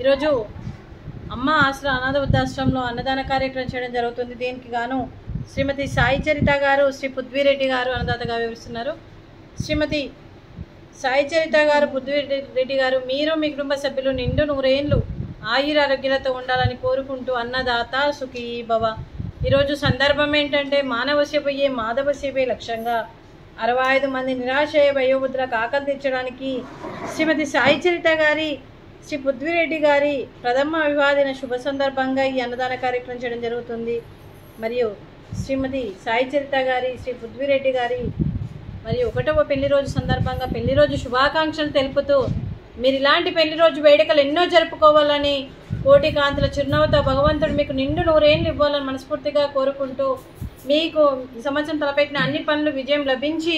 ఈరోజు అమ్మ ఆశ్రమ అనాథ వృద్ధాశ్రమంలో అన్నదాన కార్యక్రమం చేయడం జరుగుతుంది. దీనికి గాను శ్రీమతి సాయి చరిత గారు, శ్రీ పృథ్వీరెడ్డి గారు అన్నదాతగా వివరిస్తున్నారు. శ్రీమతి సాయి చరిత గారు, పృథ్వీరెడ్డి గారు, మీరు మీ కుటుంబ సభ్యులు నిండు 100 ఏళ్ళు ఆయురారోగ్యాలతో ఉండాలని కోరుకుంటూ అన్నదాత సుఖీ భవ. ఈరోజు సందర్భం ఏంటంటే మానవ సేవయే మాధవ సేవే లక్ష్యంగా 65 మంది నిరాశయ వయోవృద్ధులకు ఆకలి తీర్చడానికి శ్రీమతి సాయి చరిత గారి, శ్రీ పృథ్వీరెడ్డి గారి ప్రథమ వివాహదిన శుభ సందర్భంగా ఈ అన్నదాన కార్యక్రమం చేయడం జరుగుతుంది. మరియు శ్రీమతి సాయి చరిత గారి, శ్రీ పృథ్వీరెడ్డి గారి మరియు 1వ పెళ్లి రోజు సందర్భంగా పెళ్లి రోజు శుభాకాంక్షలు తెలుపుతూ మీరు ఇలాంటి పెళ్లి రోజు వేడుకలు ఎన్నో జరుపుకోవాలని, కోటి కాంతుల చిరునవ్వుతో భగవంతుడు మీకు నిండు 100 ఏళ్ళు ఇవ్వాలని మనస్ఫూర్తిగా కోరుకుంటూ, మీకు ఈ సంవత్సరం తలపెట్టిన అన్ని పనులు విజయం లభించి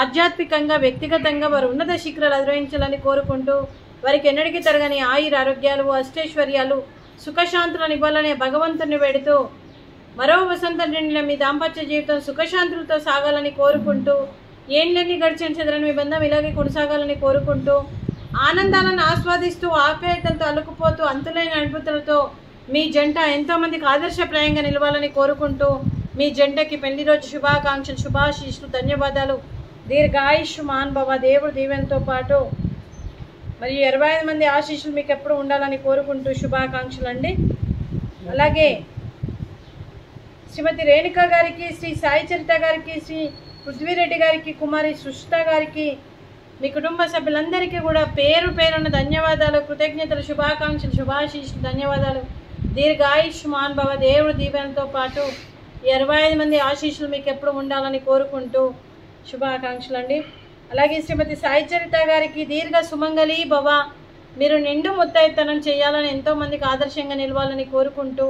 ఆధ్యాత్మికంగా వ్యక్తిగతంగా వారు ఉన్నత శిఖరాలు అధిరోహించాలని కోరుకుంటూ, వారికి ఎన్నడికి తరగని ఆయురారోగ్యాలు, అష్టైశ్వర్యాలు, సుఖశాంతులను ఇవ్వాలనే భగవంతుని వేడుతూ మరో వసంతం నిండిన మీ దాంపత్య జీవితం సుఖశాంతులతో సాగాలని కోరుకుంటూ, ఏండ్లన్నీ గడిచిన చెదరని మీ బంధం ఇలాగే కొనసాగాలని కోరుకుంటూ, ఆనందాలను ఆస్వాదిస్తూ ఆప్యాయతలతో అలుకుపోతూ అంతులేని అనుభూతులతో మీ జంట ఎంతోమందికి ఆదర్శప్రాయంగా నిలవాలని కోరుకుంటూ, మీ జంటకి పెళ్లి రోజు శుభాకాంక్షలు, శుభాశీస్సులు, ధన్యవాదాలు, దీర్ఘాయుష్మాన్ భవ. దేవుడు దీవెనతో పాటు మరియు 25 మంది ఆశీస్సులు మీకు ఎప్పుడు ఉండాలని కోరుకుంటూ శుభాకాంక్షలు అండి. అలాగే శ్రీమతి రేణుక గారికి, శ్రీ సాయి చరిత గారికి, శ్రీ పృథ్వీరెడ్డి గారికి, కుమారి సుష్త గారికి, మీ కుటుంబ సభ్యులందరికీ కూడా పేరు పేరున్న ధన్యవాదాలు, కృతజ్ఞతలు, శుభాకాంక్షలు, శుభాశీస్సులు, ధన్యవాదాలు, దీర్ఘాయుష్మాన్ భవ. దేవుడు దీవెనతో పాటు 25 మంది ఆశీస్సులు మీకు ఎప్పుడు ఉండాలని కోరుకుంటూ శుభాకాంక్షలు అండి. అలాగే శ్రీమతి సాయి చరిత గారికి దీర్ఘ సుమంగళి భవ. మీరు నిండు ముత్తైతనం చేయాలని, ఎంతోమందికి ఆదర్శంగా నిలవాలని కోరుకుంటూ,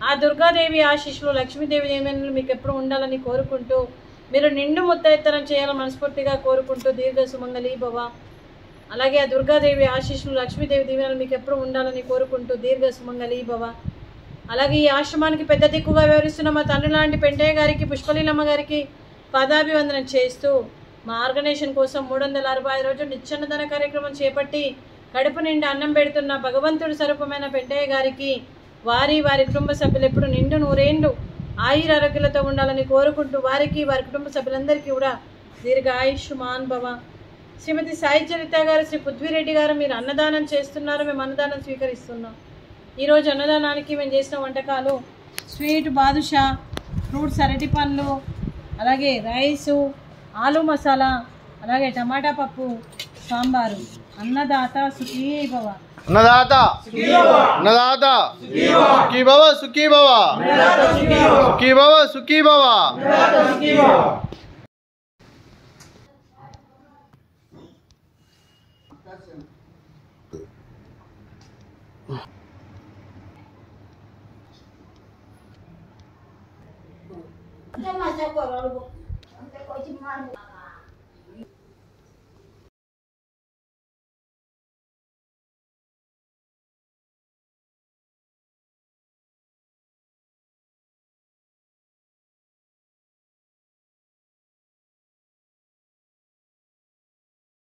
ఆ దుర్గాదేవి ఆశీస్సులు, లక్ష్మీదేవి దేవతలు మీకు ఎప్పుడు ఉండాలని కోరుకుంటూ, మీరు నిండు ముత్తైతనం చేయాలని మనస్ఫూర్తిగా కోరుకుంటూ దీర్ఘ సుమంగళి భవ. అలాగే ఆ దుర్గాదేవి ఆశీస్సులు, లక్ష్మీదేవి దీవెనలు మీకు ఎప్పుడు ఉండాలని కోరుకుంటూ దీర్ఘ సుమంగళి భవ. అలాగే ఈ ఆశ్రమానికి పెద్ద దిక్కుగా వ్యవహరిస్తున్న మా తండ్రి లాంటి పెంటయ్య గారికి, పుష్పలీలమ్మ గారికి పాదాభివందనం చేస్తూ, మా ఆర్గనైజేషన్ కోసం 365 రోజులు నిత్యాన్నదాన కార్యక్రమం చేపట్టి కడుపు నిండా అన్నం పెడుతున్న భగవంతుడి స్వరూపమైన పెంటయ్య గారికి, వారి కుటుంబ సభ్యులు ఎప్పుడు నిండు 100 ఏళ్ళు ఆయురారోగ్యాలతో ఉండాలని కోరుకుంటూ, వారికి వారి కుటుంబ సభ్యులందరికీ కూడా దీర్ఘ ఆయుష్మాన్ భవ. శ్రీమతి సాయి చరిత గారు, శ్రీ పృథ్వీరెడ్డి గారు, మీరు అన్నదానం చేస్తున్నారు, మేము అన్నదానం స్వీకరిస్తున్నాం. ఈరోజు అన్నదానానికి మేము చేసిన వంటకాలు స్వీట్ బాదుషా, ఫ్రూట్స్ అరటి పండ్లు, అలాగే రైసు, ఆలు మసాలా, అలాగే టమాటా పప్పు, సాంబారు. అన్నదాత సుఖీ భవ. అన్నదాత అన్నదాత సుఖీ భవ, సుఖీ భవ, సుఖీ భవ, సుఖీ భవ.